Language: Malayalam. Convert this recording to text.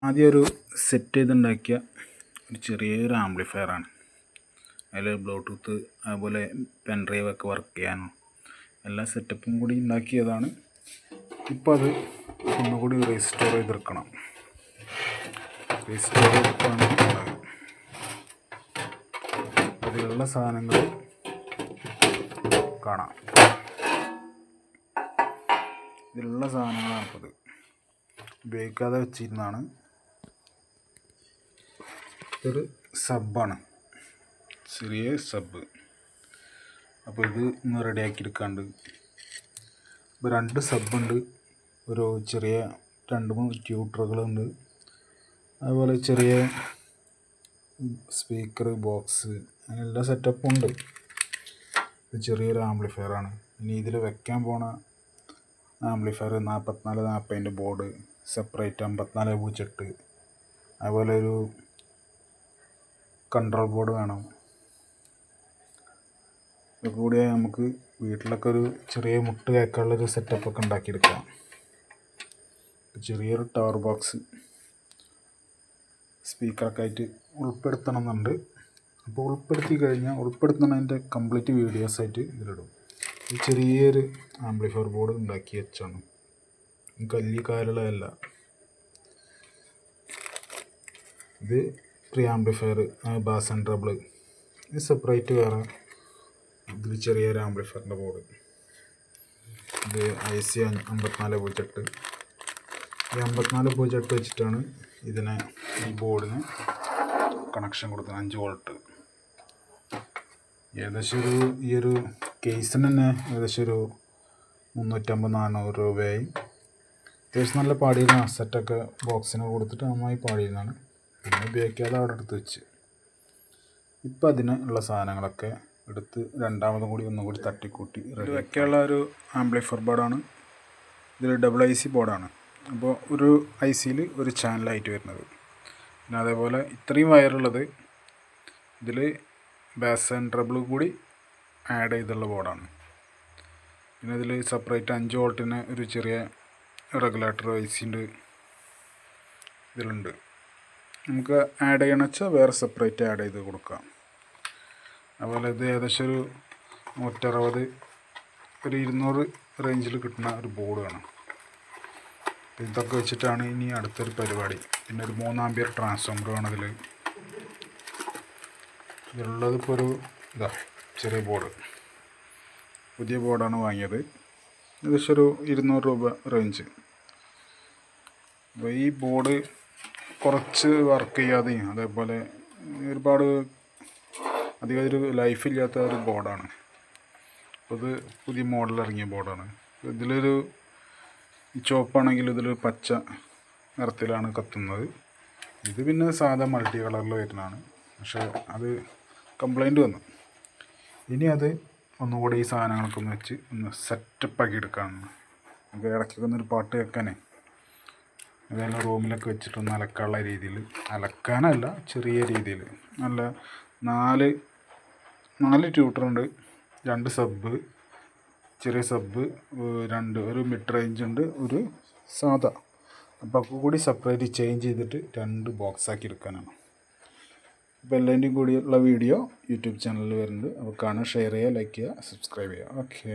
ആദ്യം ഒരു സെറ്റ് ചെയ്തുണ്ടാക്കിയ ഒരു ചെറിയൊരു ആംപ്ലിഫയറാണ്. അതിൽ ബ്ലൂടൂത്ത് അതുപോലെ പെൻ ഡ്രൈവ് ഒക്കെ വർക്ക് ചെയ്യാനും എല്ലാ സെറ്റപ്പും കൂടി ഉണ്ടാക്കിയതാണ്. ഇപ്പോൾ അത് ഒന്നുകൂടി റീസ്റ്റോർ ചെയ്തെടുക്കണം. റീസ്റ്റോർ ചെയ്തിട്ടാണ് അതിലുള്ള സാധനങ്ങൾ കാണാം. ഇതിലുള്ള സാധനങ്ങളാണ് ഇപ്പോൾ ഇത് ഉപയോഗിക്കാതെ വെച്ചിരുന്നതാണ്. ഇതൊരു സബ്ബാണ്, ചെറിയ സബ്. അപ്പോൾ ഇത് ഒന്ന് റെഡിയാക്കി എടുക്കാണ്ട്. ഇപ്പോൾ 2 സബ്ബുണ്ട്, ഒരു ചെറിയ 2-3 ട്യൂട്ടറുകളുണ്ട്, അതുപോലെ ചെറിയ സ്പീക്കർ ബോക്സ്, അങ്ങനെ എല്ലാ സെറ്റപ്പും ഉണ്ട്. ഇത് ചെറിയൊരു ആംപ്ലിഫയറാണ്. ഇനി ഇതിൽ വെക്കാൻ പോണ ആംപ്ലിഫയർ 4440 ബോർഡ് സെപ്പറേറ്റ് 5408, അതുപോലെ ഒരു കൺട്രോൾ ബോർഡ് വേണം. ഇത് കൂടിയാൽ നമുക്ക് വീട്ടിലൊക്കെ ഒരു ചെറിയ മുട്ട് കേൾക്കാനുള്ളൊരു സെറ്റപ്പൊക്കെ ഉണ്ടാക്കിയെടുക്കാം. ചെറിയൊരു ടവർ ബോക്സ് സ്പീക്കറൊക്കെ ആയിട്ട് ഉൾപ്പെടുത്തണം എന്നുണ്ട്. അപ്പോൾ ഉൾപ്പെടുത്തി കഴിഞ്ഞാൽ ഉൾപ്പെടുത്തുന്നതിൻ്റെ കംപ്ലീറ്റ് വീഡിയോസായിട്ട് ഇതിലിടും. ഈ ചെറിയൊരു ആംപ്ലിഫയർ ബോർഡ് ഉണ്ടാക്കി വെച്ചാണ്, കല്ലി കാലുള്ളതല്ല. ഇത് pre amplifier, bass and treble, ഇത് സെപ്പറേറ്റ് വേറെ. ഇതിൽ ചെറിയൊരു ആംപ്ലിഫയറിൻ്റെ ബോർഡ്. ഇത് IC 5408. ഈ 5408 വെച്ചിട്ടാണ് ഇതിനെ, ഈ ബോർഡിന് കണക്ഷൻ കൊടുക്കുന്നത്. 5 വോൾട്ട്. ഏകദേശം ഈ ഒരു കേസിന് തന്നെ ഏകദേശം ഒരു 350-400 രൂപയായി. അത്യാവശ്യം നല്ല പാടിയിരുന്ന സെറ്റൊക്കെ ബോക്സിന് കൊടുത്തിട്ട് നന്നായി പാടിയിരുന്നതാണ്. പിന്നെ ഉപയോഗിക്കാതെ അവിടെ എടുത്ത് വെച്ച്. ഇപ്പം അതിന് ഉള്ള സാധനങ്ങളൊക്കെ എടുത്ത് ഒന്നുകൂടി തട്ടിക്കൂട്ടി റെഡി വെക്കാനുള്ള ഒരു ആംപ്ലിഫയർ ബോർഡാണ്. ഇതിൽ IC ബോർഡാണ്. അപ്പോൾ ഒരു ICയിൽ ഒരു ചാനലായിട്ട് വരുന്നത്. പിന്നെ അതേപോലെ ഇത്രയും വയറുള്ളത് ഇതിൽ ബാസ് ആൻഡ് ട്രബിൾ കൂടി ആഡ് ചെയ്തുള്ള ബോർഡാണ്. പിന്നെ ഇതിൽ സെപ്പറേറ്റ് 5 വോൾട്ടിന് ഒരു ചെറിയ റെഗുലേറ്റർ IC ഉണ്ട്, ഇതിലുണ്ട്. നമുക്ക് ആഡ് ചെയ്യണമെന്ന് വെച്ചാൽ വേറെ സെപ്പറേറ്റ് ആഡ് ചെയ്ത് കൊടുക്കാം. അതുപോലെ ഇത് ഏകദേശം ഒരു 160, ഒരു 200 റേഞ്ചിൽ കിട്ടുന്ന ഒരു ബോർഡ് വേണം. ഇതൊക്കെ വെച്ചിട്ടാണ് ഇനി അടുത്തൊരു പരിപാടി. പിന്നെ ഒരു 3 ആമ്പിയർ ട്രാൻസ്ഫോമർ വേണം ഇതിൽ. ഇതിലുള്ളത് ഇപ്പോൾ ഒരു ചെറിയ ബോർഡ്, പുതിയ ബോർഡാണ് വാങ്ങിയത്. ഏകദേശം ഒരു 200 രൂപ റേഞ്ച്. അപ്പോൾ ഈ ബോർഡ് കുറച്ച് വർക്ക് ചെയ്യാതെയും അതേപോലെ ഒരുപാട് അധികം ഒരു ലൈഫില്ലാത്ത ഒരു ബോർഡാണ്. അപ്പോൾ ഇത് പുതിയ മോഡൽ ഇറങ്ങിയ ബോർഡാണ്. ഇതിലൊരു ചുവപ്പാണെങ്കിൽ ഇതിലൊരു പച്ച നിറത്തിലാണ് കത്തുന്നത്. ഇത് പിന്നെ സാധാ മൾട്ടി കളറിൽ വരുന്നതാണ്. പക്ഷേ അത് കംപ്ലൈൻറ്റ് വന്നു. ഇനി അത് ഒന്നുകൂടി ഈ സാധനങ്ങളൊക്കെ ഒന്ന് വെച്ച് ഒന്ന് സെറ്റപ്പാക്കി എടുക്കാനാണ്. നമുക്ക് ഇടയ്ക്കൊക്കെ ഒന്നൊരു പാട്ട് കേൾക്കാനേ, അതെല്ലാം റൂമിലൊക്കെ വെച്ചിട്ടൊന്ന് അലക്കാനുള്ള രീതിയിൽ, അലക്കാനല്ല ചെറിയ രീതിയിൽ, നല്ല 4 ട്യൂട്ടറുണ്ട്, 2 സബ്, ചെറിയ സബ് 2, ഒരു മിഡ് റേഞ്ച് ഉണ്ട്, ഒരു സാധാ. അപ്പോൾ ഒക്കെ കൂടി സെപ്പറേറ്റ് ചേഞ്ച് ചെയ്തിട്ട് 2 ബോക്സാക്കി എടുക്കാനാണ്. അപ്പോൾ എല്ലാവരുടെയും കൂടിയുള്ള വീഡിയോ യൂട്യൂബ് ചാനലിൽ വരുന്നുണ്ട്. അപ്പോൾ കാണുക, ഷെയർ ചെയ്യുക, ലൈക്ക് ചെയ്യുക, സബ്സ്ക്രൈബ് ചെയ്യുക. ഓക്കെ.